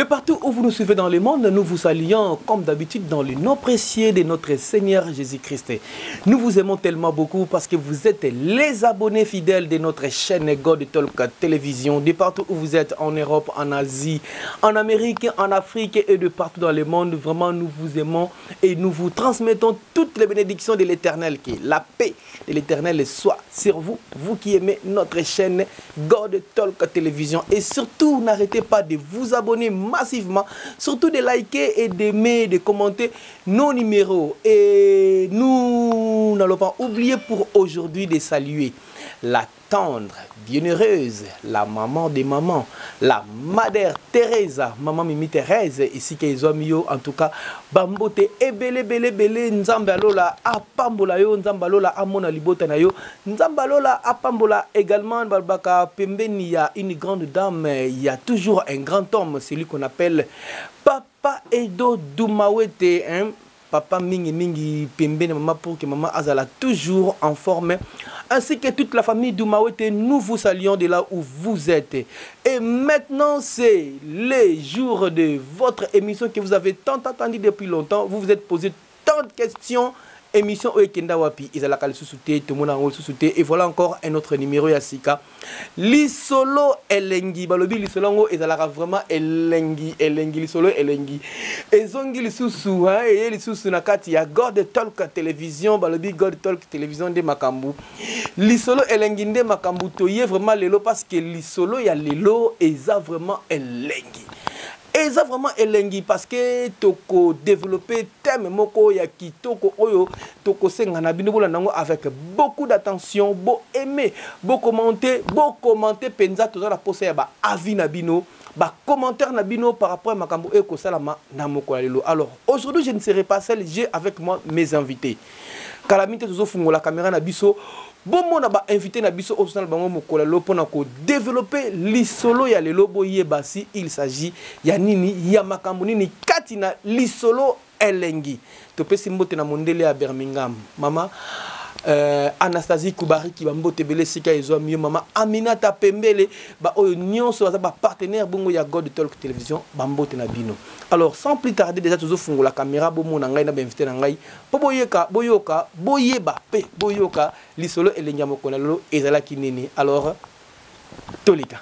De partout où vous nous suivez dans le monde, nous vous saluons comme d'habitude dans le nom précieux de notre Seigneur Jésus-Christ. Nous vous aimons tellement beaucoup parce que vous êtes les abonnés fidèles de notre chaîne God Talk Télévision. De partout où vous êtes, en Europe, en Asie, en Amérique, en Afrique et de partout dans le monde, vraiment nous vous aimons et nous vous transmettons toutes les bénédictions de l'Éternel. Que la paix de l'Éternel soit sur vous, vous qui aimez notre chaîne God Talk Télévision. Et surtout, n'arrêtez pas de vous abonner massivement, surtout de liker et d'aimer, de commenter nos numéros. Et nous n'allons pas oublier pour aujourd'hui de saluer la tendre, bienheureuse, la maman des mamans, la Mère Teresa, maman Mimi Thérèse, ici qu'ils ont mis en tout cas, Bambote et belé, Nzambalola, Apambola yo, Nzambalola, Amona Libota na yo, Nzambalola, Apambola également, Balbaka Pembeni, il y a une grande dame, il y a toujours un grand homme, celui qu'on appelle Papa Edo Doumawete, hein? Papa Mingi Pembeni, maman, pour que maman Azala toujours en forme. Ainsi que toute la famille Doumawete, nous vous saluons de là où vous êtes. Et maintenant, c'est les jours de votre émission que vous avez tant attendu depuis longtemps. Vous vous êtes posé tant de questions. Émission Oekenda Wapi, Izalaka le sous-souté, tout le monde en sous-souté. Et voilà encore un autre numéro Yassika. Lisolo Elengi. Balobi Lisolongo, Izalaka vraiment Elengi. Lisolo Elengi. Et Zongi Lissousou, hein, et Lissousou Nakati, ya God Talk Télévision, Balobi God Talk Télévision de Makambu. Lisolo Elengi de Makambu, toye vraiment lelo parce que Lisolo ya lelo, Eza vraiment Elengi. Et ça vraiment elengi parce que toko développer thème moko ya kitoko oyo toko sengana bino bolanango avec beaucoup d'attention, beau aimer, beau commenter penza toza la posa ya ba avis na bino, ba commentaire na bino par rapport à makambo e ko salama na moko lelo. Alors, aujourd'hui je ne serai pas seul, j'ai avec moi mes invités. Kalamite tozo fungo la caméra na biso. Bon, on a invité Nabiso au sein de Mokolalo pour développer l'isolo ya lelo boye basi. Il s'agit ya nini ya makambuni ni katina l'isolo elengi. To pe simbote na mondele à Birmingham. Mama Anastasie Koubari qui va mbote belé sika ezo mieux mama Aminata Pembele ba oyo nyonso ba partenaire bongo ya God Talk Télévision ba mbote na bino. Alors sans plus tarder déjà toujours fungo la caméra bomo na ngai na invité na ngai po boyoka boyeba pe boyoka lisolo elengi moko na lolo ezala kinini. Alors tolika.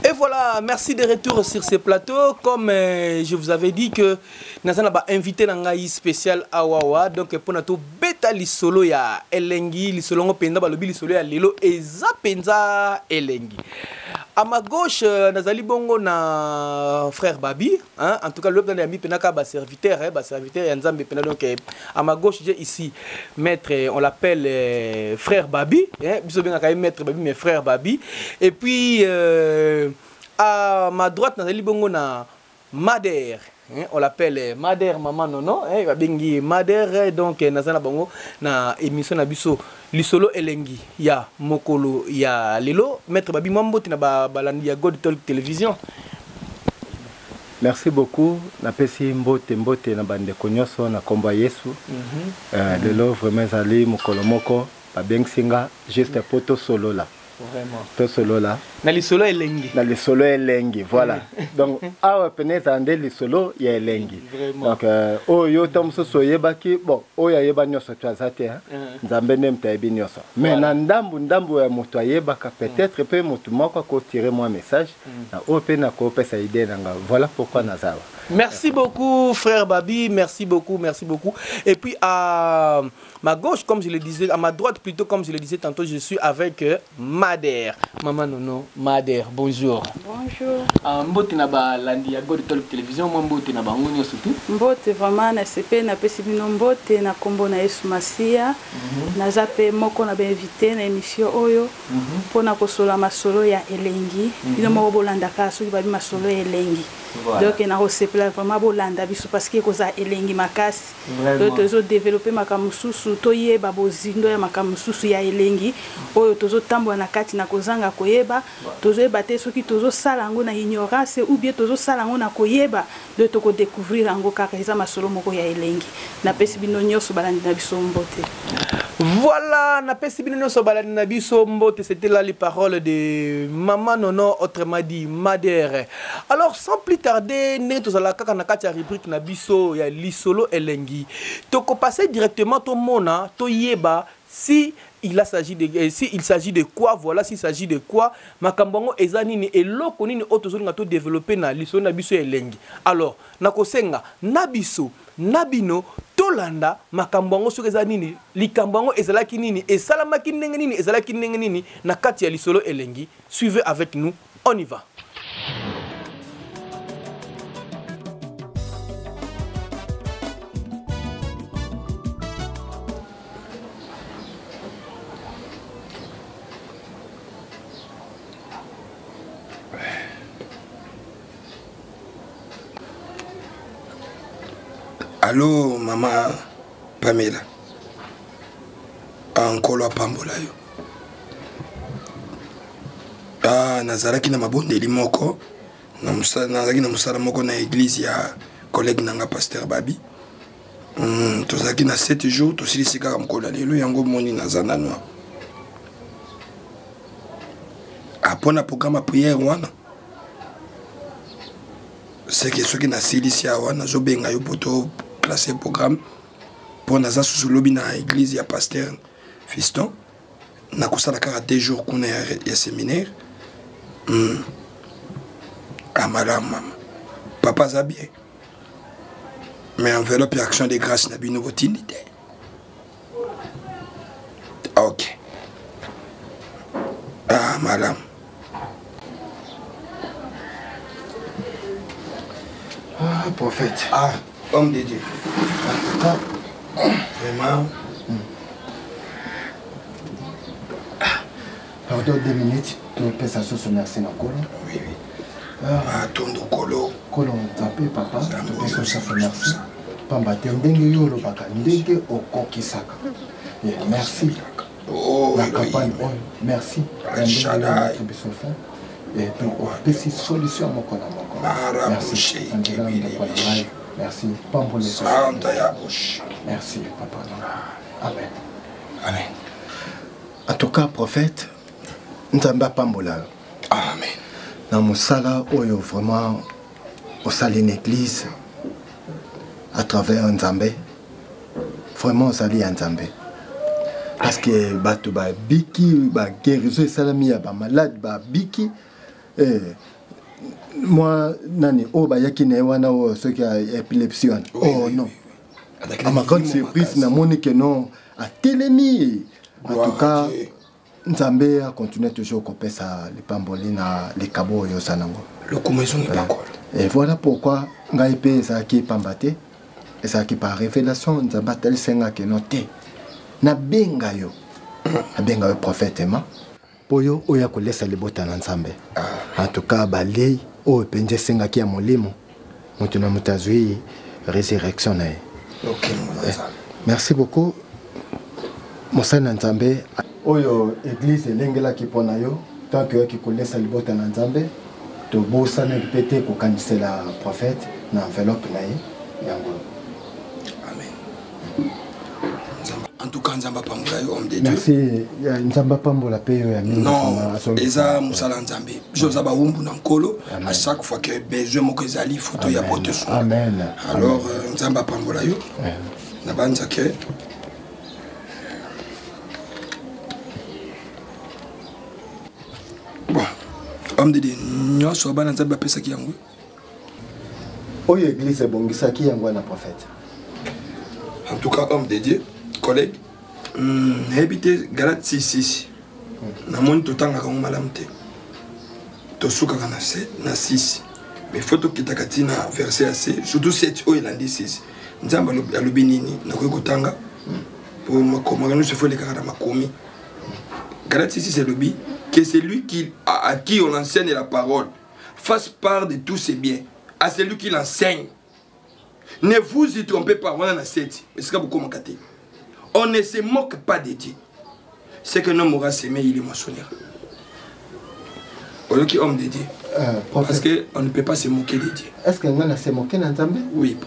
Et voilà, merci de retour sur ce plateau. Comme je vous avais dit que nous avons invité un spécial à Wawa. Donc pour notre bêta lisolo ya elengi, lisolo ngopenda balobi lisolo ya lelo eza penza elengi. À ma gauche, Nazali Bongo na frère Babi, hein? En tout cas le plan de penaka ba serviteur, Yanzambe pena. Donc à ma gauche j'ai ici maître, on l'appelle frère Babi, hein? Biso benga ka maître Babi mais frère Babi. Et puis à ma droite Nazali Bongo na Mère. On l'appelle Mère maman nono, hein, va bengi Mère. Donc nazana bongo na émission na biso lisolo elengi ya mokolo ya lelo maître Babi Mambote na balandi ya God Talk Télévision. Merci beaucoup. Na pesi mbote na bande konyoso na komba Yesu. Lelo vraiment zali mokolo moko ba bengsinga juste poto solo là. Vraiment. To solo là. Na lisolo elengi. Na lisolo elengi, voilà. Donc awa penez ande lisolo ya elengi. Vraiment. Donc oyo tamso soyebaki bon oya yeba nyoso twazate hein. Nzambe nemtayebi nyoso. Mais na ndambu ya moto ayebaka peut-être pe moto moko ko tirer moi message na ope na ko pesa idée nanga. Voilà pourquoi nazawa. Merci beaucoup frère Babi, merci beaucoup. Et puis à ma gauche, comme je le disais, à ma droite plutôt, comme je le disais tantôt, je suis avec Mère. Maman Nono, Mère, bonjour. Bonjour. Mbote na ba landi ya God Talk Télévision, mbote na ba ngonyo surtout. Mbote vraiment na CP na pesi bino mbote na kombo na Yesu Masia. Na zape moko na ba invité na émission oyo. Pona kosola masolo ya elengi. Bino moko bolanda ka soki babi masolo ya elengi. donc na resepela vraiment bolanda biso parce que koza elengi makasi donc tozo développer makamususu toyeba bozindo ya makamususu ya elengi oyo tozo tambola na kati na kozanga koyeba tozo yeba te soki tozo sala ngo na ignorance ou bien tozo sala ngo na koyeba donc toko découvrir ngo kaka eza masolo moko ya elengi na pesi bino nyonso balandi na biso mbote. Voilà, na pesi bino nyonso balandi na biso mbote, c'était là les paroles de Maman Nono, autrement dit Madère. Alors sans plus tarder, ne tozala kaka na kati ya rubrique na biso ya lisolo elengi. Toko passer directement to mona, to yeba si il s'agit de quoi, voilà, s'il s'agit de quoi, makambongo ezanini et loko nini otozoni nga to développer na lisolo na biso elengi. Alors, nakosenga nabiso nabino tolanda makambongo sur ezanini likambongo ezalaki nini et salamaki ndenge nini ezalaki ndenge nini na kati ya lisolo elengi. Suivez avec nous, on y va. Allô, maman Pamela. Ankolo Pambola yo. Nazalaki na mabondeli moko. Nazalaki na musala moko na église ya collègue nanga pasteur Babi. Tozalaki na 7 jours, tosilisi kaka mkola lelo yango moni nazana noa. Apona programme à prière wana. C'est que ceux qui na silisi ya wana zo benga yo poto classer programme pour naza sous lobby na église ya pasteur Fiston na kosala kaka 2 jours kuna ya séminaire. Madame maman papa za bien mais enveloppe et action de grâce na bino botinité. OK. Madame Prophète. Homme de Dieu. Vraiment. Pardon 2 minutes, tu peux ça sur merci encore. Oui. Tondo kolo. Kolo tapé papa, tu peux ça merci. Pamba te ndenge yo lo baka ndenge okokisaka. Merci. Oh, la campagne, merci. Et puis, on solution à mon merci. Merci. Merci, papa. Amen. Amen. En tout cas, prophète, nous sommes Pambola. Amen. Dans mon sala, oyo vraiment, au salle une église, à travers un Zambé, vraiment, on s'allie un Zambé. Parce que bato ba biki ba guérison salami ya ba malade ba biki moi nani o ba yaki na wana o ceux qui a épilepsie oh non à ma grande surprise na moni que non a télémi en tout cas Nzambe a continué toujours à ça les pamboli na les kabo yo sanango le commençons n'est pas encore et voilà pourquoi ngai pe ça qui pambaté et ça qui par révélation Nzamba tel senga que noté na benga yo prophètement pour yo oya ko laisser les bota na Nzambe en tout cas balei o penje senga ki ya molimo mutu na mutazui résurrection na merci beaucoup mosana Nzambe oyo église lengela ki pona yo tant que ki ko laisser les bota na Nzambe to bosa na pété ko kanisela prophète na enveloppe na yango. En tout cas, Nzamba Pambola, homme de Dieu. Merci. Nzamba Pambola paye ya mingi. Non, eza musala Nzambe. Josaba Wumbu Nankolo, à chaque fois que besoin moko ezali photo ya pote son. Amen. Alors Nzamba Pambola yo. Na banza ke. Bon, homme de Dieu, nyonso bana Nzamba pesa ki yango. Oyo église bongisa ki yango na prophète. En tout cas, homme de Dieu. Collègue, habité Galate 6. Namoni totanga ka malamte. Tosuka kana 7 na 6. Mais photo kitakati na verset assez, surtout 7 o elandi 6. Nzamba alobi nini na ko kotanga pour makoma nous se faut les kara makomi. Galate 6 c'est lobi que c'est lui qui à qui on enseigne la parole fasse part de tous ses biens à celui qui l'enseigne. Ne vous y trompez pas, on en a 7. On ne se moque pas de Dieu. Ce que l'homme aura semé, il est moissonnera. On est homme de Dieu. Parce qu'on ne peut pas se moquer de Dieu. Est-ce que on a se moqué dans Nzambe? Oui.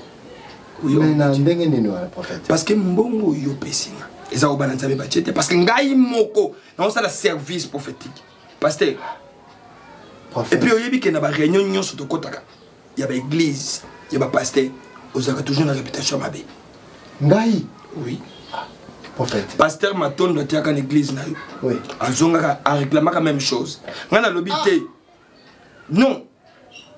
Oui, mais dans le prophète. Parce que mbongo yo pesina. Eza obana Nzambe bachete parce que ngai moko na ça la service prophétique. Pasteur. Et puis oyebi que na ba réunion nyonso to kotaka. Il y a ba église, il y a ba pasteur, ozaka toujours na réputation mabe. Ngai. Oui. Prophète. Pasteur Maton doit être en église na yo. Oui. Azonga a réclamé la même chose. Ngana lobité. Non.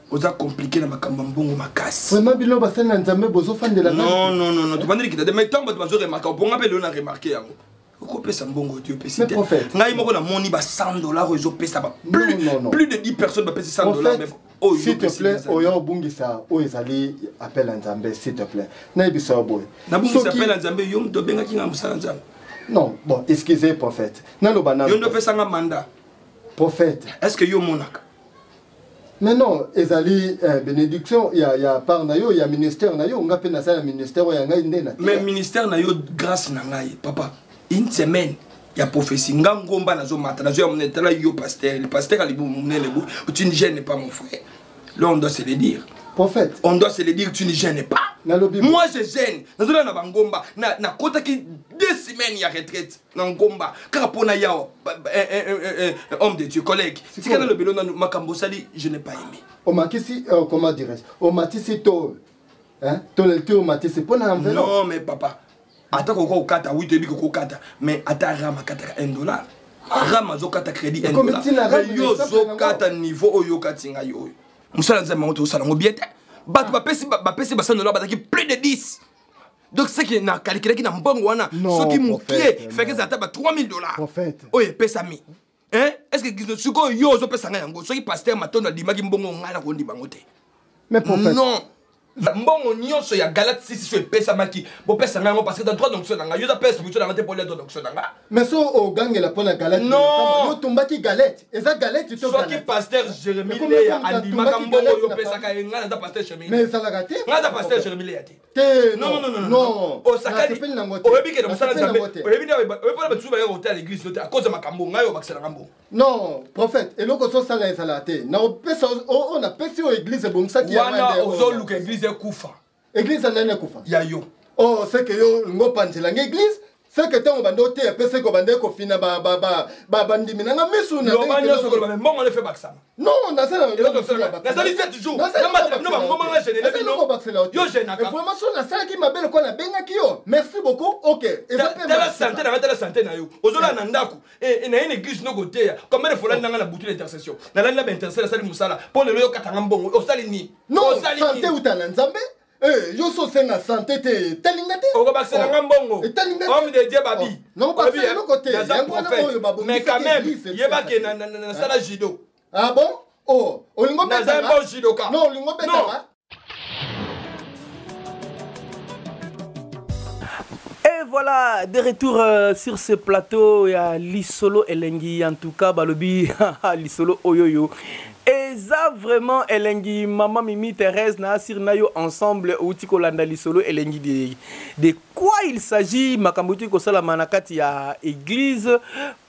Oza compliqué na makambo mbongo makasi. Vraiment bilo ba sena Nzambe bozo fan de la non non non non, tu vas dire que mais tant que tu vas remarquer bonga pe na remarquer yango. Ko pesa mbongo Dieu pesa. Ngai moko na moni ba $100 ozo pesa ba plus de 10 personnes ba pesa $100 même. Oh s'il te plaît, oyo bungisa o ezali appel à Nzambe s'il te plaît. Na biso boy. Na bungisa appel à Nzambe yo mto benga kinga musala Nzambe. Non, bon, excusez prophète. Na lo bana. Yo ndo pesa nga mandat. Prophète. Est-ce que yo monaka? Mais non, ezali bénédiction, il y a par nayo, il y a ministère nayo, on a peine à ça ministère ya ngai ndena. Mais ministère nayo grâce na ngai, papa. Une semaine, il y a prophétie. Ngangomba nazo mata, nazo ya monetala yo pasteur, le pasteur ali monele bo, tu ne gênes pas mon frère. Là on doit se le dire. Prophète. On doit se le dire, tu ne gênes pas. Moi je gêne. Nazo na bangomba, na kota ki 2 semaines ya retraite. Ngomba, car pona yao homme de Dieu, collègue. Si kana le belo na makambo sali, je n'ai pas aimé. O makisi comment dirais-je? O matisi to hein? To le to matisi pona enveloppe. Non mais papa. Attends qu'on kata, oui tu dis qu'on kata, mais attends rama kata $1. Rama zo kata crédit $1. Mais yo zo kata niveau oyo katinga yo. Musala nzama moto sala ngobiete. Batu ba pesi ba $100 bataki plus de 10. Donc c'est qui na calculé qui na mbongo wana ce qui moukié fait que ça tape $3000. Prophète. Oye pesa mi. Hein? Est-ce que suko yo zo pesa nga yango? Ce qui pasteur matondo dimaki mbongo ngala ko ndibango te. Mais prophète. Non. Mbongo nyonso ya Galate 6 pesa maki bo pesa nga parce que dans 3 donc nga yo za pesa buto na te pour les donc nga. Mais so o gange la pona Galate. Non. Yo tombaki Galate. Eza Galate to Galate. So qui pasteur Jérémie le andimaka mbongo yo pesa ka nga na pasteur Jérémie. Mais ça la raté. Nga za pasteur Jérémie le yate. Non non non non. O sakali. Oyebi ke musala nzambe. Oyebi na oyebi ba tsuba ya hotel à l'église à cause de makambo nga yo bakisela ngambo. Non, prophète, et l'autre chose, ça l'a été. On a pété aux églises et bon ça qui a été. On a lu l'église est koufa. Église en est koufa. Yayo. Oh, c'est que yo ngopanje la église. C'est que tant on bandote et pèse qu'on bande ko fina bandi minanga misu na. Yo banyo so ko ba mbongo le fait baksa. Non, na ça na ça 7 jours. Na ma no ba ngoma nga gêner le no. Yo gêner ka. Vraiment so na ça qui m'appelle ko na benga ki yo. Merci beaucoup. OK. Et ça peut la santé na santé na yo. Ozola na ndako et na une église no gote ya. Comme il faut la nga na boutu l'intercession. Na la intercession sali musala. Pour le yo katanga mbongo. O sali ni. Non, santé ou ta nzambe. Yo so senga santé te telingate. O ba sena ngambongo. Homme de Dieu babi. Non pas c'est le côté. Mais quand même, yeba ke na sala judo. Ah bon? Oh, olingo beta. Na zambo judoka. Non, olingo beta. Et voilà, de retour sur ce plateau, il y a Lisolo Elengi, en tout cas, Balobi, Lisolo Oyoyo. Et ça vraiment Elengi, Maman Mimi, Thérèse, Nasir Nayo ensemble, Outiko Landa Lisolo Elengi. De quoi il s'agit? Makambuti Kosala Manakati ya église,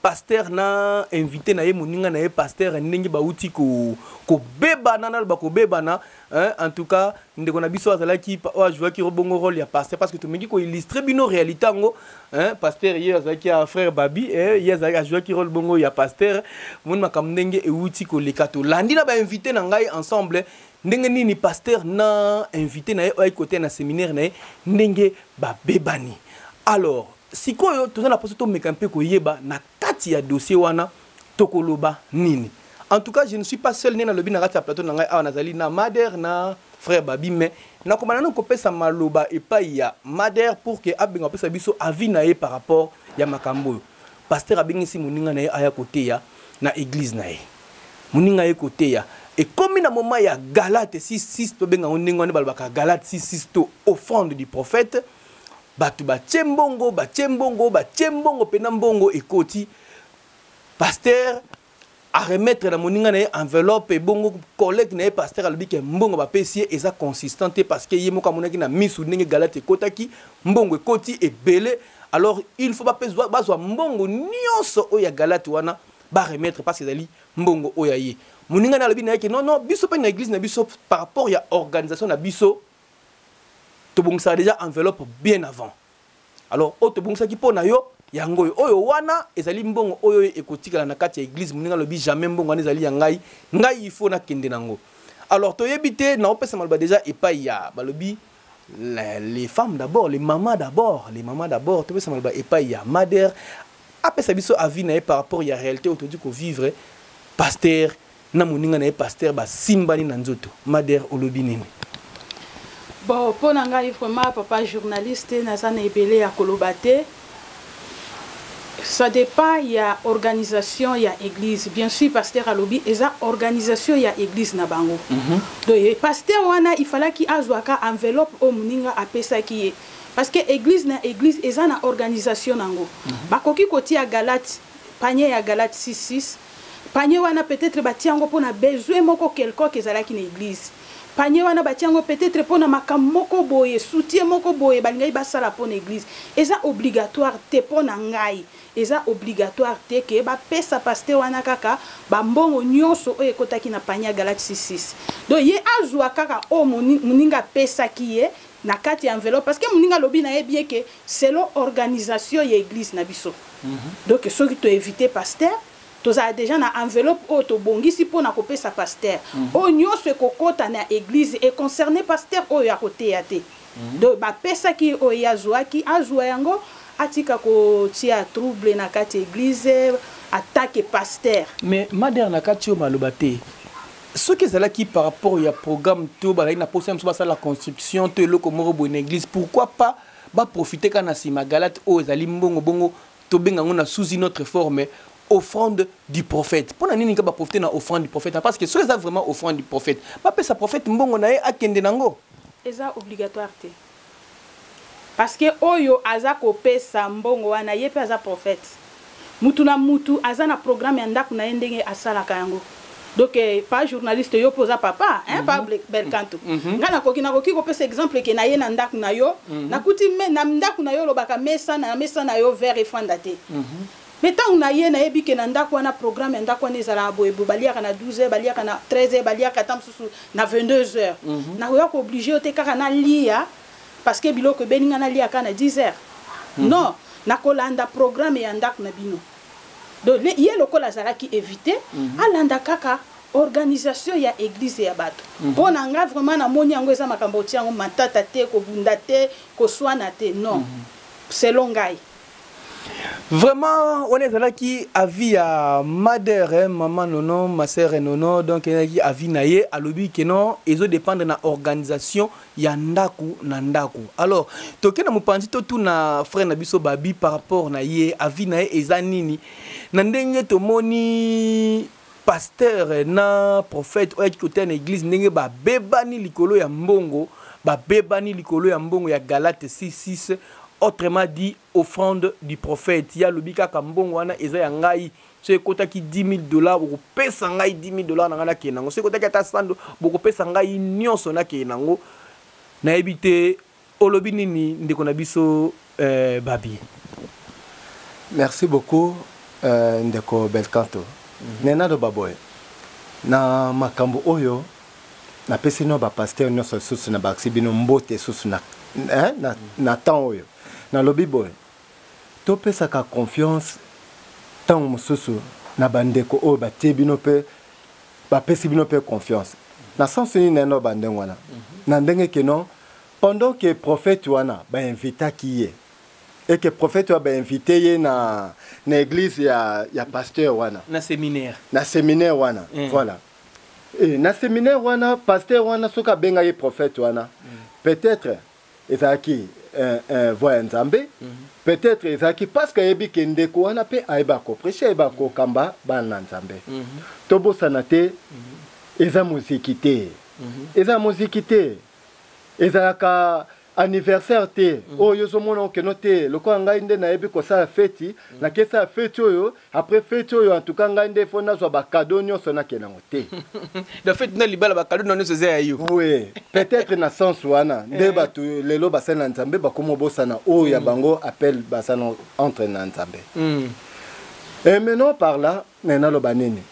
pasteur na invité na ye moninga na ye pasteur ndenge ba outiko ko beba na ba ko beba na en tout cas ndeko na biso azala ki wa jouer ki robongo rôle ya pasteur parce que to mengi ko illustrer bino réalité ngo pasteur hier azala ki frère Babi hier azala jouer ki rôle bongo ya pasteur mon makam ndenge e outiko lekato landi na ba invité na ngai ensemble ndenge nini pasteur na invité na ye ay côté na séminaire na ye ndenge ba bebani. Alors sikoyo tozana poso to mekampe ko yeba na kati ya dossier wana tokoloba nini. En tout cas, je ne suis pas seul né dans le bin na plateau na ngai nazali na Mader na frère Babi mais na komana na kopesa maloba et pas ya Mader pour que abenga pesa biso avis na ye par rapport ya makambo. Pasteur abengisi moninga na ye aya côté ya na église na ye. Moninga ye côté ya et comme na moment ya Galate 6:6 to benga oninga ne balbaka Galate 6:6 to offrande du prophète. Batu ba tchembongo pena mbongo ekoti pasteur à remettre dans mon enveloppe et bon collègue n'est pasteur à l'objet que mbongo ba pesier et ça consistante parce que yemo comme on a na misu ndenge galate kotaki mbongo koti et belé alors il faut pas peser bazwa mbongo nyonso oya galate wana ba remettre parce que zali mbongo oya ye moninga na lobi na que non biso pa na église na biso par rapport ya organisation na biso to bongsa déjà enveloppe bien avant alors auto bongsa ki pona yo yango oyo wana ezali mbongo oyo ekotikala na kati ya église moninga lobi jamais mbongo wana ezali ya ngai il faut na kende nango alors toyebite na opesa malba déjà epa ya balobi les femmes d'abord les mamans d'abord topesa malba epa ya Mader apesa biso avis na par rapport ya réalité autour ko vivre pasteur na moninga na pasteur ba simbani na nzoto Mader olobi nini. Bon, pour ngai vraiment papa journaliste na sana ebele ya kolobate. Ça dépend, il y a organisation, il y a église. Bien sûr, pasteur Alobi, il y a organisation, il y a église na bango. Donc, pasteur wana, il fallait qu'il ait une enveloppe au muninga à pesa qui est. Parce que église na église, il y a une organisation nango. Bakoki koti à Galate, panier à Galate 6:6. Panier wana peut-être batiango pour na besoin moko quelqu'un qui est à une église. Panier wana batiango peut-être pour na makamoko boye, soutien moko boye, balingai basala pour l'église. Et ça obligatoire te pour na ngai. Et ça obligatoire te que ba pesa pasteur wana kaka ba mbongo nyonso oye kotaki na panier Galate 6:6. Donc ye azwa kaka o muninga pesa kiye na kati enveloppe parce que muninga lobi na bien que selon organisation ya église na biso. Donc ce qui te éviter pasteur tu as déjà na enveloppe auto bongisi pour na kopesa pasteur. O nyonso kokota na église et concerné pasteur o ya kote ya te. Donc ba pesa ki o ya zwa ki azwa yango atika ko tia trouble na kati église attaque pasteur. Mais Mader na kati o malobate. Ce qui est là qui par rapport au programme to ba na poser la construction to le komoro bo église pourquoi pas ba profiter kana si Galate o ezali mbongo bongo to benga ngona sous une autre forme offrande du prophète. Pour nani nga ba profiter na offrande du prophète parce que ce est vraiment offrande du prophète. Ba pesa prophète mbongo na e akende nango. Eza obligatoire te. Parce que oyo aza kopesa mbongo wana yepe aza prophète. Mutu na mutu aza na programme ya ndaku na ndenge asala kango. Donc pas journaliste yo posa papa hein pas Belcanto. Ngana koki kopesa exemple ke na ye na ndaku na yo na kuti na ndaku na yo lobaka mesa na yo vers efanda te. Mais tant on a yé na ebi ke na ndaku wana programme ya ndaku wana ezala boyebo baliaka na 12h baliaka na 13h baliaka tamsusu na 22h. Na yo ko obligé te kaka na lia parce que biloko beninga na lia kana 10h. Non, na kolanda programme ya ndaku na bino. Donc yé lokola zala ki éviter alanda kaka organisation ya église ya bato. Pour nanga vraiment na moni yango eza makambo tiango matata te ko bunda te ko swana te non. Selon ngai. Vraiment, on est là qui a vu à Mader, maman nono, ma sœur nono, donc qui a vu naie à l'objet que non, ils ont dépendre de l'organisation yandaku nandaku. Alors, toke na mupanzi tout na frère nabiso babi par rapport na ye a vu naie ezanini, nandenge tomoni pasteur na prophète ou qui côté na église ndenge ba bebani likolo ya mbongo, ba bebani likolo ya mbongo ya Galate 6:6. Autrement dit, offrande du prophète. Il y a le bika kambongo wana eza ya ngai. C'est kota ki $10,000 ou pesa ngai $10,000 na ngana kenango. C'est kota ki ata sando boko pesa ngai nyonso na kenango. Na ebite olobi nini ndeko na biso babi. Merci beaucoup ndeko Belcanto. Nena do baboy. Na makambo oyo na pesi no ba pasteur nyonso susu na baksi bino mbote susu na temps oyo. Na lobi boy to pesa ka confiance tant mususu na bandeko o ba tebino pe ba pesi bino pe confiance na sens ni neno bandengo wana na ndenge ke non pendant que prophète wana ba invita kiye et que prophète wa ba invité ye na église ya pasteur wana na séminaire wana voilà et na séminaire wana pasteur wana soka benga ye prophète wana peut-être ezaki voix nzambe peut-être ezaki parce que yebi kende ko wana pe aiba ko prêcher aiba ko kamba bana nzambe tobo sanate eza muzikité eza ka anniversaire te oyo zo mona okeno te loko ngai nde na yebi ko sala feti na kesa feti oyo après feti oyo en tout cas ngai nde fona zo ba cadeau nyonso na kenango te la fête na libala ba cadeau non se ayo oui peut-être na sens wana nde batu lelo basana nzambe bakomo bosana oyo ya bango appel basana entre na nzambe et maintenant par là nena lo banene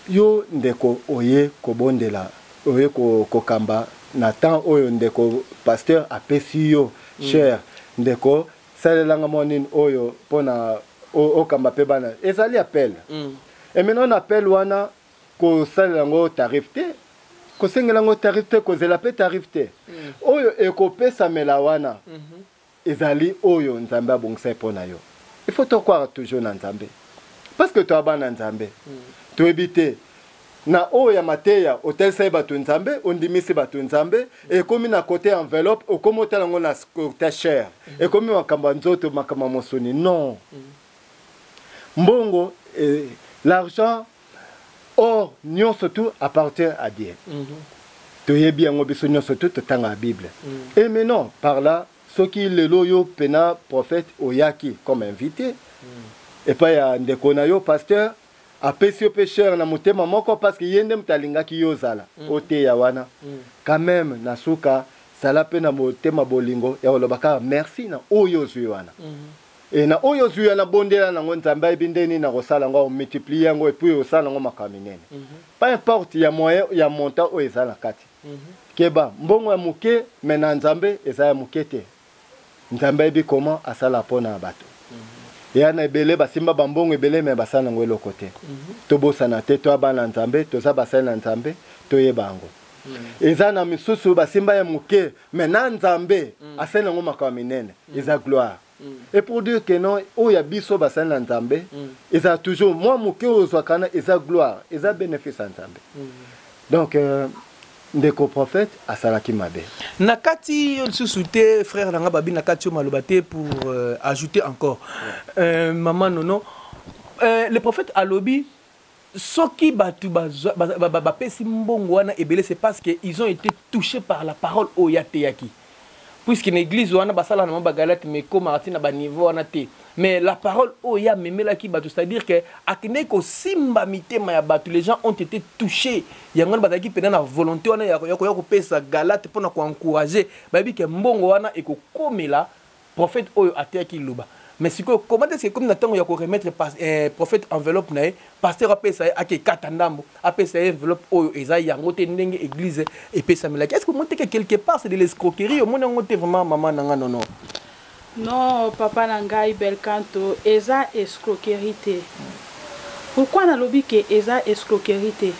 yo ndeko oye kobondela oye ko kamba na temps oyo ndeko pasteur apesi yo cher ndeko salelanga monine oyo pona okamba pe bana ezali appel et maintenant on appelle wana ko salango tarif te ko sengelango tarif te ko zela pe tarif te oyo ekopesa mela wana ezali oyo nzambe abongisa pona yo il faut te croire toujours na nzambe parce que to abana nzambe to ebite na oya mateya hotel sai batu nzambe ondimisi batu nzambe e komi na côté enveloppe o komo talango na côté cher e komi makamba nzoto makamba mosoni non mbongo l'argent or nyonso tout appartient à Dieu to yebi yango biso nyonso tout tanga la Bible et maintenant par là ce qui le loyo pena prophète oyaki comme invité et pas ya ndeko na yo pasteur apesi pécheur na motema moko parce que yende mtalinga ki yozala ote ya wana quand même na suka sala pe na motema bolingo ya olobaka merci na oyo zwi wana et na oyo zwi wana bondela na ngonzamba ebindeni na kosala ngo multiplier ngo et puis osala ngo makaminene pas importe ya moyen ya montant o ezala kati keba mbongo ya muke mena nzambe ezala mukete nzambe bi comment asala pona bato yana ebele basimba bambongo ebele me basana ngwelo kote tobosana te to abana nzambe toza basana nzambe toyebango ezana misusu basimba ya muke mena nzambe asana ngo makwa minene eza gloire et pour dire que non oya biso basana nzambe eza toujours moi muke ozwakana eza gloire eza bénéfice nzambe donc ndeko prophète asalaki mabe nakati susute frère nanga babi nakati malobate pour ajouter encore maman nono le prophète alobi soki batu ba pesi mbongo wana ebele c'est parce que ils ont été touchés par la parole oyateyaki puisque l'église wana basala na bagalate mais comme atina ba niveau wana te mais la parole oya memela ki batu c'est-à-dire que akine ko simba mitema ya batu les gens ont été touchés yango bataki pena na volonté wana ya ko pesa galate pona ko encourager babi ke mbongo wana ekokomela prophète oyo ateki luba mais si comment est-ce que comme na tango ya ko remettre prophète enveloppe na pasteur apesa ake katandambo apesa enveloppe oyo eza yango te ndenge église et pesa melaki est-ce que monte que quelque part c'est de l'escroquerie au monde ngote vraiment maman nanga non non papa nangai belkanto eza escroquerie te pourquoi na lobi que eza escroquerie te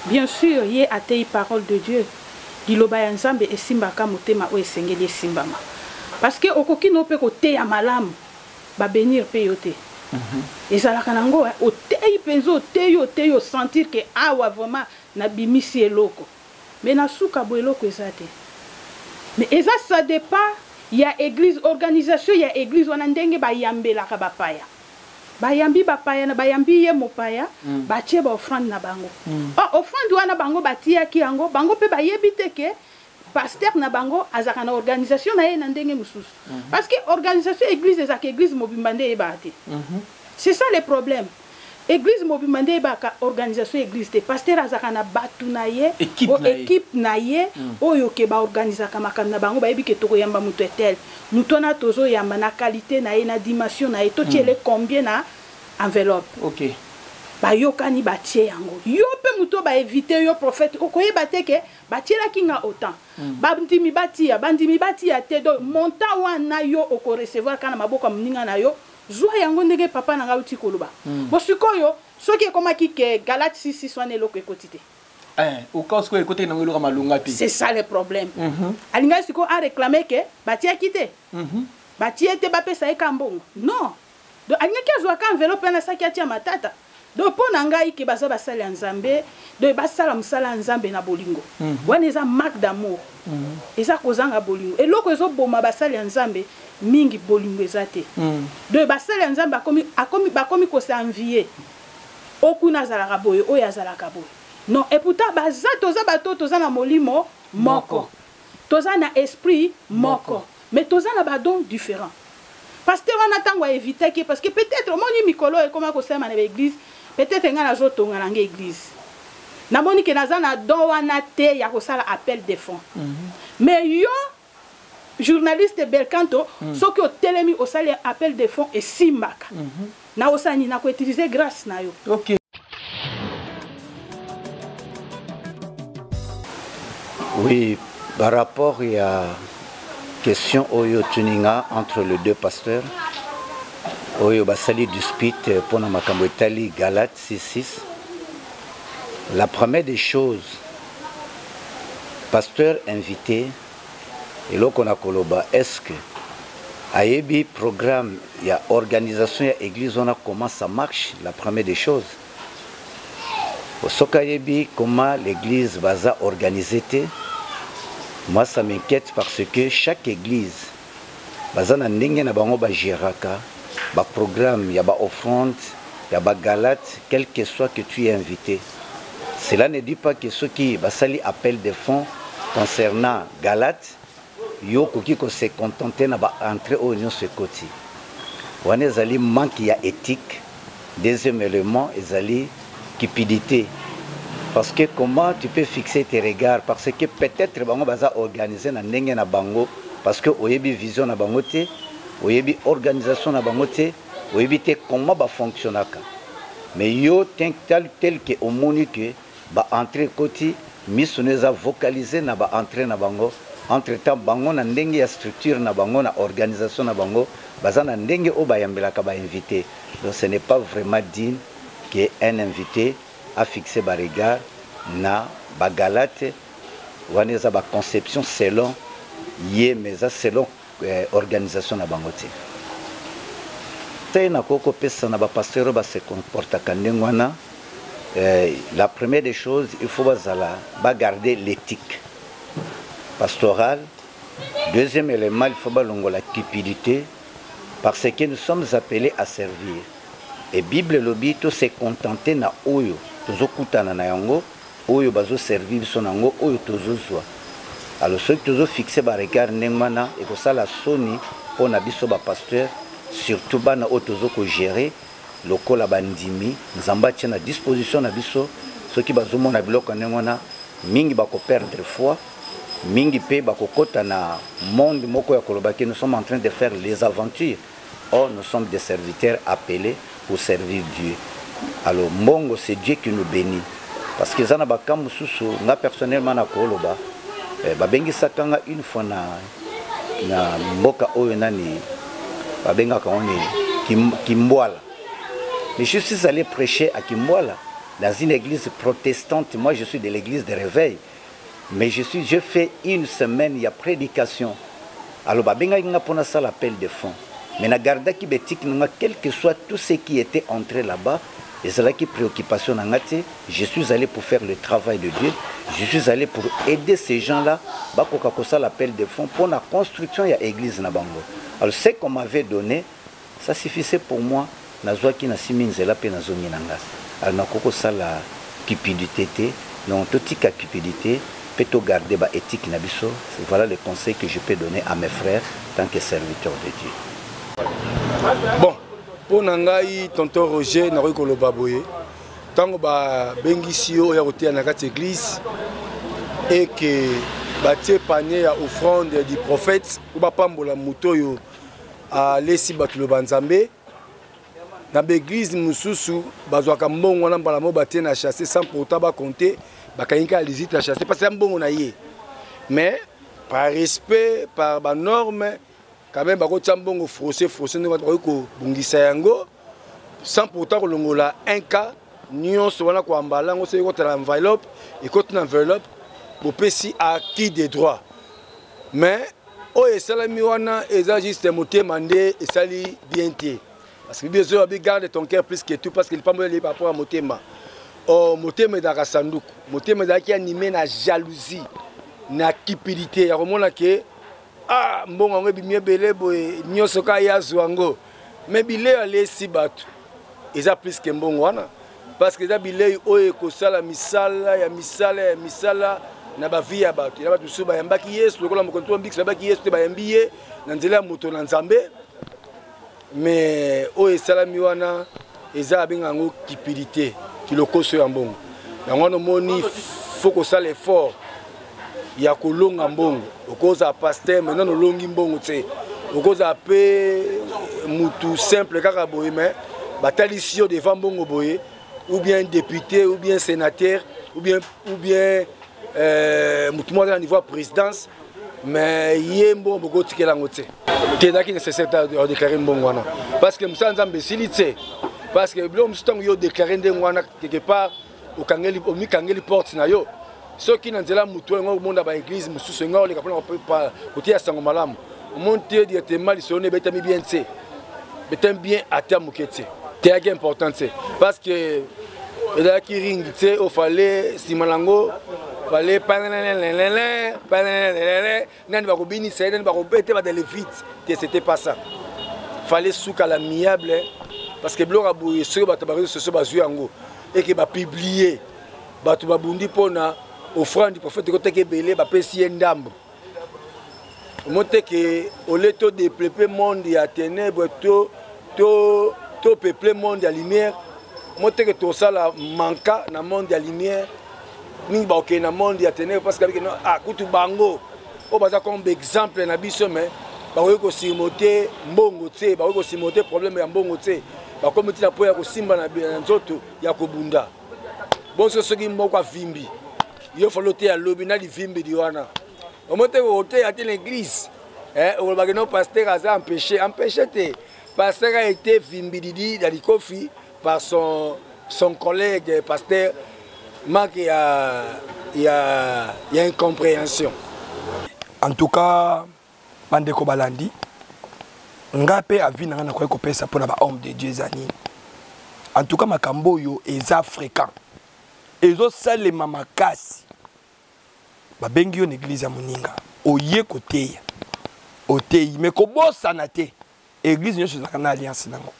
bien sûr yé atei parole de Dieu diloba ya nzambe esimbaka motema o esengeli esimbama parce que okoki no pe ko te ya malamu ba bénir pe yote ezalaka nango o tei penzo te yo sentir que awa vraiment na bimisi eloko mais na suka bo eloko ezate mais eza ça dépend ya église organisation ya église wana ndenge ba yambelaka bapaya bayambi bapaya na bayambi ye mopaya batie ba offrande na bango offrande wana bango batiaki yango bango pe bayebi te ke pasteur na bango azaka na organisation na ye na ndenge mususu parce que organisation église ezaka église mobimande ebate c'est ça le problème église mobimande ebaka organisation église te pasteur azaka na batu na ye équipe na ye oyo ke ba organisaka makambo na bango bayebi ke toko yamba muto etel muto na tozo yamba na qualité na ye na dimension na ye to tiele combien na enveloppe OK ba yokani batie yango yo pe muto ba éviter yo prophète okoyeba te ke batiela kinga autant bandimi batia te do montant wana yo oko recevoir kana maboka mninga na yo zwa yango ndenge papa nanga uti koloba bosikoyo soki ekomaki ke Galate 6:6 wana eloko ekotite au cas où écoutez nango eloko malunga te c'est ça le problème alinga siko a réclamer que batia kite batia te bapesa ekambongo non do alinga kezwa ka enveloppe na saki atia matata do pona ngai ke baza basala nzambe do basala musala nzambe na bolingo wana eza marque d'amour eza kozanga bolingo eloko ezo boma basala nzambe mingi bolingo ezate do basala nzambe bakomi ko s'envier okuna zalaka boye oyo azalaka boye non et pourtant baza toza bato toza na molimo moko toza na esprit moko mais tous na ba don différent pasteur wana tango éviter que parce que peut-être moni mikolo et comment ko sema na l'église peut-être nga na zo tonga na église na moni que naza na don wana te ya ko sala appel de fonds mais yo journaliste Belcanto so que telemi au sala appel de fonds et simbaka na osani na ko utiliser grâce na yo. OK. Oui, par rapport à question Oyo Tuninga entre les deux pasteurs, Oyo Basali du Spit pour Namakambo Itali Galate 6.6. La première des choses, pasteur invité, et là qu'on a Koloba, est-ce que Ayebi programme, il y a organisation, il y a église, on a comment ça marche, la première des choses. Au Sokayebi, comment l'église va organiser. Moi, ça m'inquiète parce que chaque église, bazana ndenge na bango ba jiraka, ba programme, il y a ba offrande, il y a ba galate, quel que soit que tu es invité. Cela ne dit pas que ceux qui basali appellent des fonds concernant galate, yo koki ko se contenter na ba entrer au union ce côté. Wane zali manque ya éthique. Deuxième élément, ezali cupidité. Parce que comment tu peux fixer tes regards? Parce que peut-être bango baza organiser na ndenge na bango parce que oyebi vision na bango te, oyebi organisation na bango te, oyebi te comment ba fonctionnaka. Mais yo tel que omoni que ba entrer côté missionnaire vocaliser na ba entrer na bango. Entre-temps bango na ndenge ya structure na bango na organisation na bango baza na ndenge o bayambelaka ba invité. Donc ce n'est pas vraiment digne qu'un invité a fixé ba regard na ba galate waneza ba conception selon yé mais selon organisation na bangote té na koko pesa na ba pasteur ba se comporta kandengwana. La première des choses, il faut ba garder l'éthique pastorale. Deuxième élément, il faut ba longo la cupidité parce que nous sommes appelés à servir. Et Bible lobi to se contenter na oyo tozokutana na yango oyo bazo servir sonango oyo tozozwa. Alors ceux qui tozo fixé ba regard ndengwana et ko sala soni pona biso ba pasteur surtout bana oyo tozoko gérer lokola bandimi nzamba tia na disposition na biso ceux qui bazo mona biloko ndengwana mingi bako perdre foi mingi pe bako kota na monde moko ya koloba que nous sommes en train de faire les aventures. Or nous sommes des serviteurs appelés pour servir Dieu. Alors Mbongo c'est Dieu qui nous bénit parce que zana bakamu susu nga personnellement na koloba babengi sakanga une fois na mboka oyo nani babenga kaoni Kimbwala. Mais je suis allé prêcher à Kimbwala dans une église protestante. Moi je suis de l'église de Réveil, mais je fais une semaine il y a prédication. Alors babenga nga pona ça l'appel de fonds. Mais na garda ki betik nga quel que soit tout ce qui était entré là-bas, et c'est là qui préoccupation ngate, je suis allé pour faire le travail de Dieu, je suis allé pour aider ces gens-là, ba koka ko ça l'appel de fonds pour la construction ya église na bango. Alors ce qu'on m'avait donné, ça suffisait pour moi, na zwa ki na siminzela pe na zongi nanga. Alors na koko ça la cupidité te, non totika cupidité, peut garder ba éthique na biso. Voilà le conseil que je peux donner à mes frères tant que serviteurs de Dieu. Bon, pour Nangaï, tonton Roger, n'a pas baboye. Tant que Bengisi o ya côté na quatre église et que batie panier à offrande du prophète ou ba pambola moto yo à lesi batulo banzambe na l'église mususu bazwaka mbongo na mbala mo batie na chasser sans pourtant ba compter ba kayinka lisite na chasser parce que mbongo na yé. Mais par respect par ba norme quand même bako tambongo frosé ne va ko bungisa yango sans pourtant kolongola un cas nyonso wana ko ambala ngo se ko tala enveloppe et ko tuna enveloppe bo pesi à qui des droits. Mais o esalami wana eza juste motema nde esali bien té parce que bien sûr garde ton cœur plus que tout parce qu'il pas me par rapport à motema. Oh motema da kasanduku motema da ki animé na jalousie na cupidité ya komona ke ah mbongo ngo bimie belé boy nyoso ka ya zwango mais bilé aller si batu eza plus que mbongo wana parce que za bilé oye ko sala misala na ba vie ya bato ya bato so ba yambaki Yesu lokola mokonto mbix ba yambaki Yesu te ba yambiye na nzela moto na Nzambe mais o esalami wana eza bingango cupidité kilokoso ya mbongo yango no moni faut que ça l'effort ya kolonga mbongo okoza pasteur mais non longi mbongo te okoza pe mutu simple kaka boye mais batalisio devant mbongo boye ou bien député ou bien sénateur ou bien mutu mo à niveau présidence mais yembo boko tikela ngote tedaki nécessaire de déclarer mbongo wana parce que musa nzambe silite parce que blo mustango yo déclarer ndengo wana quelque part okangeli omikangeli porte na yo soki na nzela mutu ngo monda ba église mususu ngo le kapona pa côté ya sango malamu monter directement lisone betami bien tse betem bien ata mukete tedaki important tse parce que edaki ring tse o fallait simalango fallait nani ba kobini c'est nani ba kobete ba de vite que c'était pas ça fallait souka l'amiable parce que blora boye sur ba tabarezo soso ba zuango et que ba publier ba to ba bundi pona offrande du prophète côté que belé ba pesi ndambo monte que au leto de peuple monde ya ténèbres to peuple monde ya lumière monte que tout ça la manka na monde ya lumière ni ba ok na monde ya ténèbres parce que no akutu bango o baza comme exemple na biso mais ba ko simoter mbongo te ba ko simoter problème ya mbongo te ba comme ti na po ya ko simba na nzoto ya ko bunda bon so soki moko avimbi yo folote ya lobi na livimbi di wana o monte ko hotel à l'église o ba no pasteur a empêché te pasteur a été vimbididi dans le kofi par son collègue pasteur manque il y a incompréhension. En tout cas bandeko balandi ngape avi na na ko pesa pour ba homme de Dieu zani. En tout cas makambo yo eza fréquent ezo salema makasi babengi yo na église ya moninga oye koteya oteyi mais kobosana te église nyonso ezalaka na alliance nango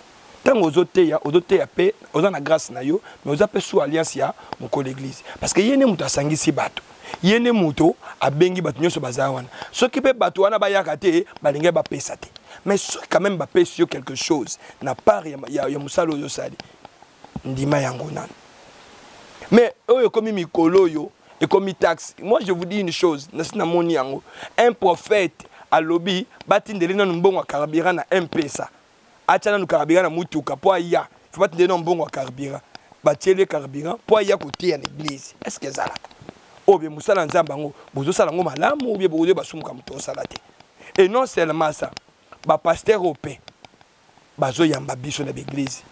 ntango ozoteya pe oza na grâce na yo mais oza pe sous alliance ya mokolo église parce que ye nde moto asangisi bato ye nde moto abengi bato nyonso baza wana soki mpe bato wana bayaka te balingi bapesa te mais soki quand même bapesi yo quelque chose na part ya mosala oyo osali ndima yango nano mais oyo komi mikolo yo et comme taxe. Moi je vous dis une chose, un prophète à lobby batindeli na mbongo karabira na mpesa. Acha na karabira na mutuka po ya. Faut batindeli na mbongo karabira. Batiele karabira po ya côté à l'église. Est-ce que ça là? O bien musala nzamba ngo, bozo sala ngo malamu ou bien bozo basumuka muto salate. Et non seulement ça, ba pasteur opé. Bazo yamba biso na l'église.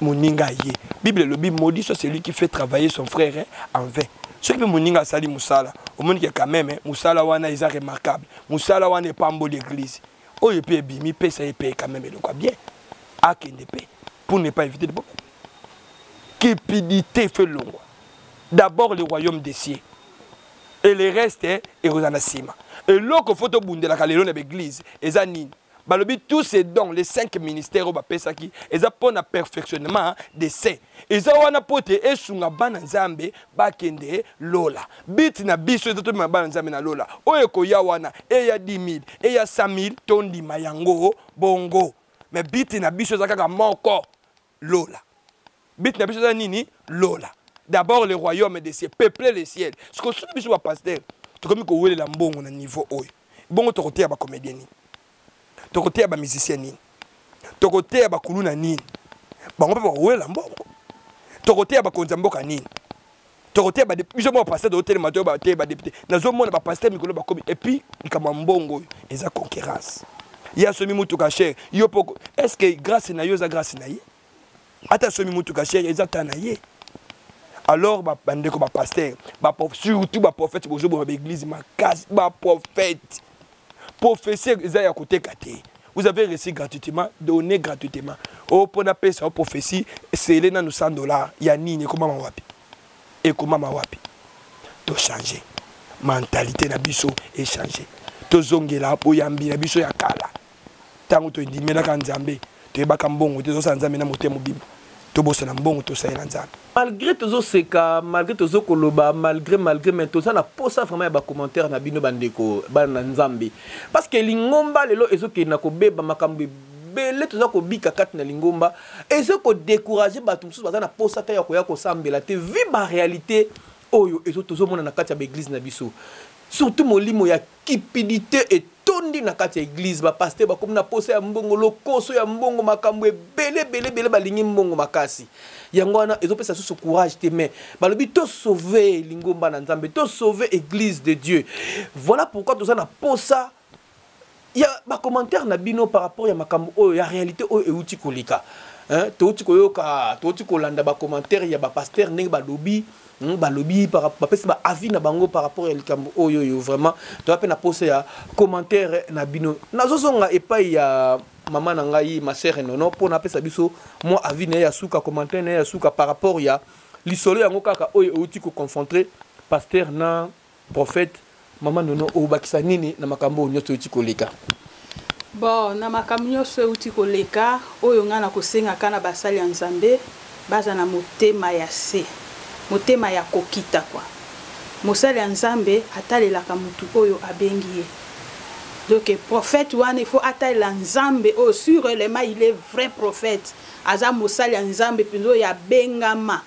Moninga yé. Bible le Bible maudit c'est celui qui fait travailler son frère en vain. Ce que moninga sali musala, au monde qui quand même musala wana est remarquable. Musala wana est pas en l'église. Oh il peut bimi paye ça paye quand même le quoi bien. A qui ne paye pour ne pas éviter de beaucoup. Cupidité fait long. D'abord le royaume des cieux. Et le reste est Rosanasima. Et l'autre photo bunde la calérone de l'église est anine. Balobi tous ces dons, les 5 ministères au Bapesaki, ils ont un perfectionnement des saints. Ils ont un pote et sunga bana nzambe bakende lola. Bit na biso to ma bana nzambe na lola. Oyeko ya wana e ya 10 000 e ya 100 000 tondi mayango bongo. Mais bit na biso zakaka moko lola. Bit na biso za nini lola. D'abord le royaume des cieux, peupler les ciels. Ce que ce biso ba pasteur, to komi ko wele la mbongo na niveau oyo. Bongo to kote ya ba comédien ni. Tokotea ba musicien nini tokotea ba kuluna nini bango ba wela mbongo tokotea ba konza mboka nini tokotea ba biso mo pasteur de hôtel mato ba te ba député nazo mona ba pasteur mikolo ba komi et puis nkama mbongo eza concurrence ya somi mutu ka cher yo poko est-ce que grâce na yo za grâce na ye ata somi mutu ka cher eza ta na ye alors ba bandeko ba pasteur ba surtout ba prophète bozo ba église makasi ba prophète professeur Isaïa côté kate. Vous avez reçu gratuitement, donné gratuitement. Au pona pesa au prophétie, c'est là nous $100. Ya nini comment mawapi? Et comment mawapi? To changer. Mentalité na biso est changé. To zongela po yambi na biso ya kala. Tango to ndimela ka nzambe, to yeba ka mbongo te zo sa nzambe na motema bibi. tobosa na mbongo tosala na nzambe. Malgré tozo seka, malgré tozo koloba, malgré mais toza na posa vraiment ba commentaire na bino bandeko bana nzambe. Parce que lingomba lelo ezoke na kobeba makambo bele toza ko bika kati na lingomba ezoko décourager bato mususu baza na posa ta ya ko sambela te vi ba réalité oyo ezo tozo mona na kati ya église na biso. Surtout molimo ya cupidité et tondi na kati ya église ba pasteur ba comme na posa ya mbongo lokoso ya mbongo makambo bele balingi mbongo makasi. Yango wana ezopesa susu courage te mais balobi to sauver lingomba na nzambe to sauver église de Dieu. Voilà pourquoi toza na posa ya ba commentaire na bino par rapport ya makambo oyo ya réalité oyo euti kolika. Hein to uti kolanda ba commentaire ya ba pasteur ndenge balobi balobi par rapport ba avis na bango par rapport ya likambo oyo yo vraiment to ape na posa ya commentaire na bino nazozonga epai ya maman na ngai ma sœur nono pour na pesa biso moi avis na ya suka commentaire na ya suka par rapport ya lisolo yango kaka oyo euti ko confronter pasteur na prophète maman nono o bakisa nini na makambo nyonso euti koleka. Bon na makambo nyonso euti koleka oyo ngana kosenga kana basali ya nzambe baza na motema ya se motema ya kokita kwa mosali ya nzambe atalelaka mutu oyo abengi ye. Donc prophète wana il faut atalela nzambe oyo sur élément il est vrai prophète aza mosali ya nzambe pindo ya bengama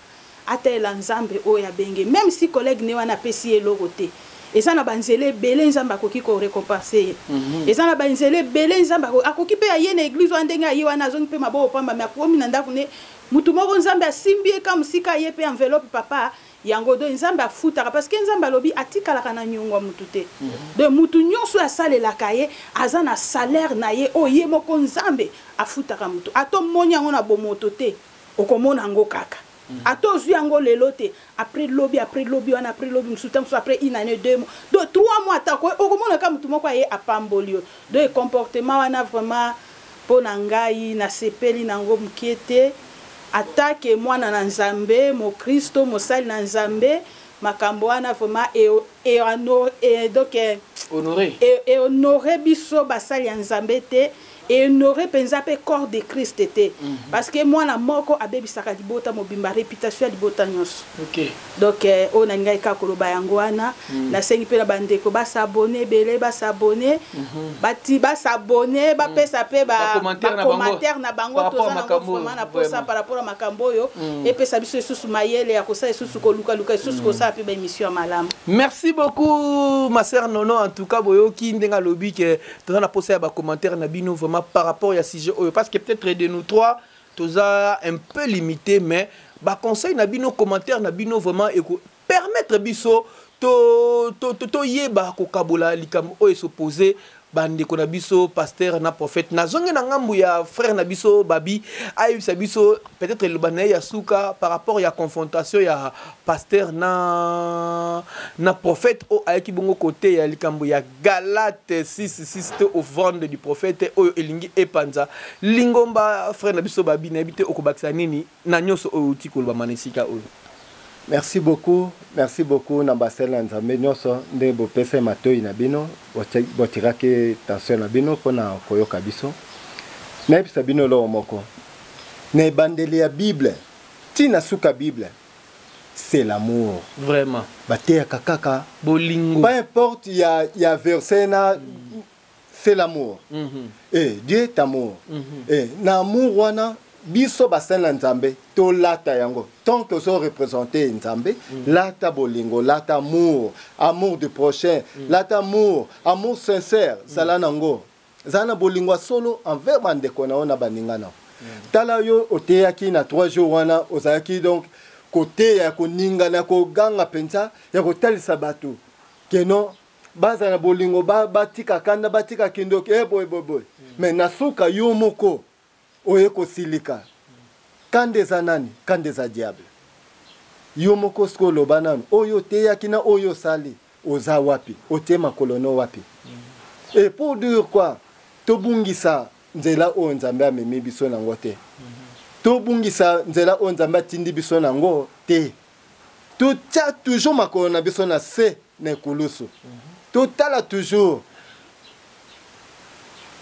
atalela nzambe oyo abengi même si collègue ne wana pesi eloko te eza na banzele belé nzambe akoki ko récompenser eza na banzele belé nzambe akoki pe aye na église wana ndenge aye wana azongi pe mabo pamba mais akomi na ndako ne mutu moko nzambe asimbie ka musika ye pe enveloppe papa yango do nzambe afutaka parce que nzambe alobi atikalaka na nyongwa mutu te de mutu nyonso asalelaka ye aza na salaire na ye oye moko nzambe afutaka mutu ato moni yango na bomoto te okomona yango kaka ato zwi yango lelo te après lobby wana après lobby musuta musu après une année 2 mois donc 3 mois atako okomona ka mutu moko ye apambolio de comportement wana vraiment pona ngai na sepeli nango mkiete attaque mwana na nzambe mo Kristo mosali na nzambe makambo wana vraiment honoré biso basali ya nzambe te et honoré penza pe corps de Christ te parce que mwana moko abebisaka libota mobimba réputation ya libota nyonso. OK donc on a ngai ka koloba yango wana na sengi pe na bandeko ba s'abonner belé ba s'abonner bati ba s'abonner ba pesa pe ba commentaire na bango toza na vraiment na posa par rapport à makambo yo et pesa biso susu mayele ya kosa susu ko luka susu ko sa pe ba émission malam. Merci beaucoup ma sœur Nono en tout cas boyo ki ndenga lobi que toza na posa ya ba commentaire na bino vraiment par rapport à sujet parce que peut-être de nous trois toza un peu limité mais ba conseil na bino commentaire na bino vraiment et permettre biso to yeba ko kabola likambo o s'opposer bande ko na biso pasteur na prophète na zonge na ngambu ya frère na biso babi ayi biso peut-être le banaye ya suka par rapport ya confrontation ya pasteur na prophète o ayaki bongo côté ya likambu ya Galate 6:6 au vendre du prophète o elingi epanza lingomba frère na biso babi na habité okobakisa nini na nyoso o utikolo ba manesika o. Merci beaucoup na basela nzambe nyoso nde bopesa matoi na bino botiraki tension na bino pona koyoka biso na bisa bino lo moko na bandeli ya Bible tina suka Bible c'est l'amour vraiment batea kakaka bolingo peu importe ya verset na c'est l'amour et Dieu est amour et na amour wana biso basala nzambe to lata yango tant que so représenter nzambe lata bolingo lata amour du prochain lata amour sincère sala nango zana bolingo solo envers bandeko na ona baningana tala yo oteyaki na 3 jours wana ozaki donc côté ya koningana ko ganga pensa ya kotalisa bato keno baza na bolingo batika kanda batika kindoki boy mais nasuka yo moko oye kosilika kande za nani kande za diable yo moko skolo banano oyo teyaki na oyo sali oza wapi otema kolono wapi et pour dire quoi tobungisa nzela o nzambe amemi biso nango te tobungisa nzela o nzambe atindi biso nango te totia toujours makolo na biso na se na ekulusu totala toujours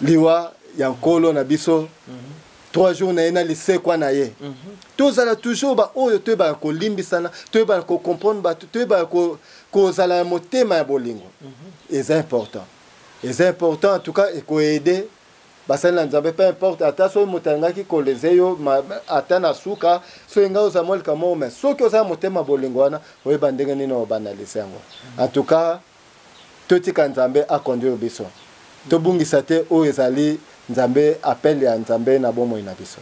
liwa ya nkolo na biso 3 jours na ye na lycée kwa na ye tozala toujours baoyo toyebaka kolimbisana toyebaka kocomprendre bato toyebaka kozala na motema ya bolingo eza important en tout cas ekoede basali na nzambe peu importe ata soki moto alingaki koleze yo ata na suka soki ngai oza molika moo me soki oza motema bolingo wana oyeba ndenge nini obanalise yango en tout cas totika nzambe aconduire biso tobungisa te oyo ezali nzambe appel ya nzambe na bomoi na biso.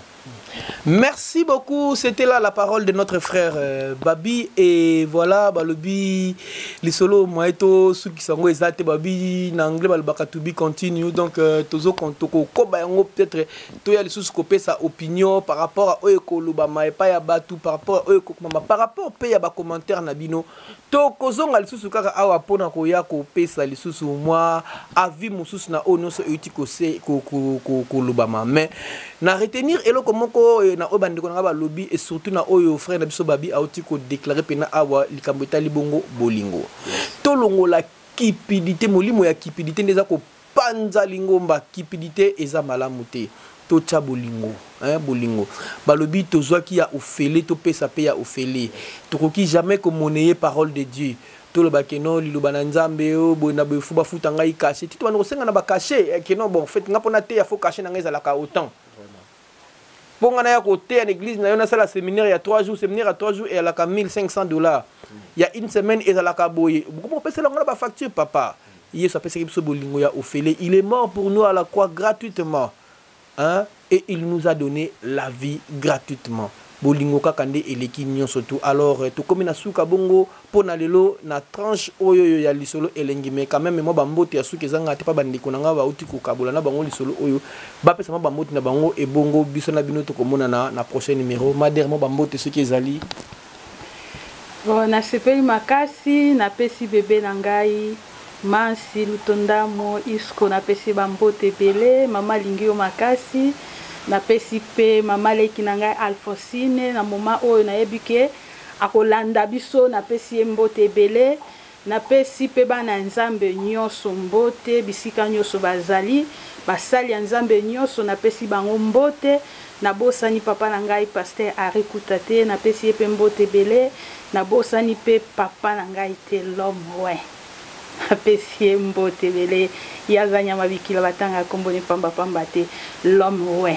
Merci beaucoup. C'était là la parole de notre frère Babi. Et voilà, Balobi, les solos, Moeto, ceux qui sont exacts, Babi, n'anglais, Balbaka to be continue. Donc, Tozo, Kontoko, Kobayango, peut-être, Toya, les sous-scopés, sa opinion par rapport à Oeko, Lubama, et pas Yabatu, par rapport à Oeko, par rapport au pays, à commentaire, Nabino. Tokozong, les sous-scopés, Awa, Pona, Koya, Kopesa, les sous moi, Avi, Moussous, na Ono, so Utiko, se, Lubama. Mais, na retenir, et comment na obandiko na ba lobby et surtout na oyo frère na biso Babi auti ko déclarer pena awa likambo etali bongo bolingo tolongo la kipidité molimo ya kipidité ndeza ko panza lingomba kipidité eza malamu te to cha bolingo bolingo balobi tozwaki ya ofele to pesa pe ya ofele tokoki jamais ko monnayer parole de Dieu to le bakeno liloba na nzambe o bona befu bafuta ngai caché tito bana ko senga na ba caché keno bon fait ngapona te ya fo caché na ngai za la ka autant. Bon, on a côté à l'église, on a la séminaire il y a 3 jours, séminaire à 3 jours et à la $1,500. Il y a une semaine et à la caboye. Comment on peut se la facture, papa? Il est mort pour nous à la croix gratuitement. Hein? Et il nous a donné la vie gratuitement. Bolingo kakande eleki nyon surtout alors to comme na suka bongo pona lelo na tranche oyo ya lisolo elengi mais quand même moi bambote ya suka ezanga te pa bandiko na nga ba uti ko kabula na bango lisolo oyo ba pesa bambote na bango e bongo biso na bino to komona na prochain numéro mader mo bambote suka ezali bon na sepeli makasi na pesi bébé na ngai Mansi lutonda mo isko na pesi bambote belé mama lingio makasi na pesi pe mama leki na ngai Alphonsine na moma oyo na yebike akolanda biso na pesi mbote belé na pesi pe bana nzambe nyonso mbote bisika nyonso bazali basali ya nzambe nyonso na pesi bango mbote na bosani papa na ngai pasteur arikuta te na pesi pe mbote belé na bosani pe papa na ngai te l'homme na pesi mbote belé yazanya mabikila batanga kombone pamba pamba te l'homme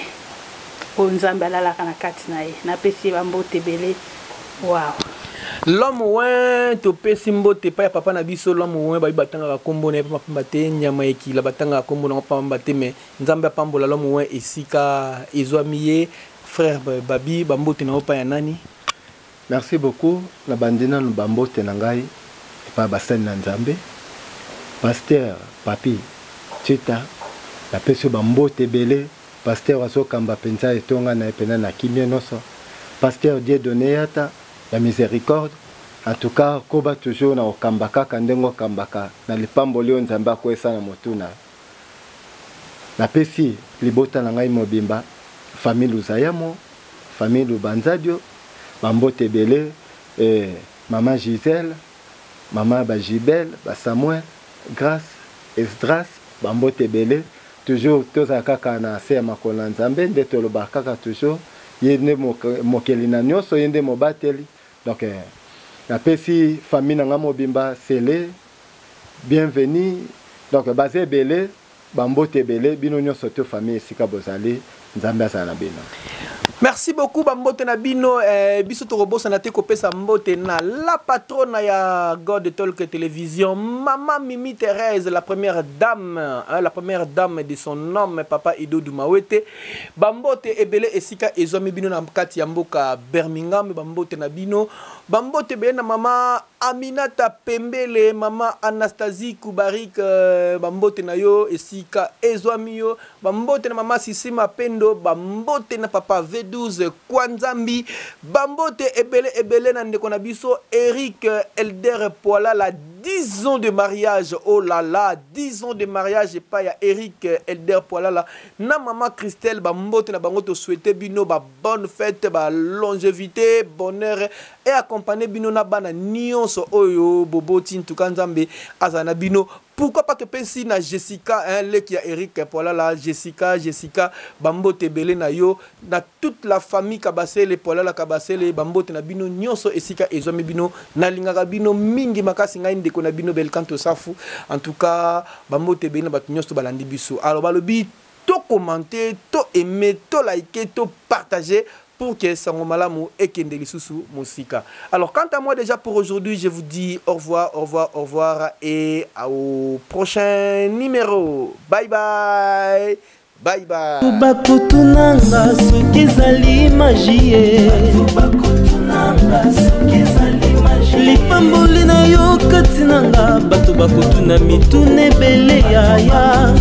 Nzambe alalaka na kati na ye na pesi bambote belé wow l'homme to pesi mbote pa ya papa na biso l'homme ba batanga kombo na papa mbate nyama ekila batanga kombo na papa mbate mais Nzambe apambola l'homme esika ezwamiye frère Babi bambote na opa ya nani. Merci beaucoup la bandina no bambote na ngai pa basani na Nzambe pasteur papi tita la pesi bambote belé pasteur aso kamba penza etonga na epena na kimie noso pasteur Dieu donné yata la miséricorde en tout cas koba toujours na okambaka kandengo kambaka na lipamboli o Nzambe akwesa na motuna na pesi libota na ngai mobimba famille Luzayamo famille Lubanzadio bambote belé maman Gisèle maman Bajibel ba Samuel Grâce Esdras bambote belé toujours tous à kaka na se makola Nzambe nde toloba kaka toujours yende mokeli na nyonso yende mobateli donc la pesi famille na mobimba sele bienvenue donc basé belé bambote belé bino nyonso to famille sika bozali Nzambe asana bino. Merci beaucoup bambote na bino biso to robosa na te kopesa mbote na la patronne ya God Talk Télévision maman Mimi Thérèse la première dame de son homme papa Ido Dumawete bambote ebele esika ezomi bino na kati ya mboka Birmingham bambote na bino bambote be na mama Aminata Pembele mama Anastasie Kubarik bambote na yo esika ezomi yo bambote na mama Sisima Pendo bambote na papa 12 Kwanzambi bambote ebele na ndeko na biso Eric Elder Poala la 10 ans de mariage oh là là 10 ans de mariage et pas ya Eric Elder Poala la na maman Christelle bambote na bango to souhaiter bino ba bonne fête ba longévité bonheur et accompagner bino na bana nyonso oyo boboti ntuka Nzambe azana bino pourquoi pas te penser na Jessica, hein, le qui a Eric Paula là, Jessica, Bambo Tebele na yo, na toute la famille Kabasele, Paula la Kabasele, Bambo Tenabino, Nyonso Esika Ezome Bino, Nalinga Bino, Mingi Makasi Nga Indeko na Bino Belkanto Safu. En tout cas, Bambo Tebele na Bat Nyonso Balandi Biso. Alors, balobi, to commenter, to aimer, to liker, to partager pour que Sangomalamu et Kendeli Susu Musika. Alors, quant à moi, déjà pour aujourd'hui, je vous dis au revoir, au revoir, au revoir et au prochain numéro. Bye bye. Bye bye. Tubakutunanga sukezali magie. Lipamboli na yo katinanga. Bato bakutuna mitune bele ya ya.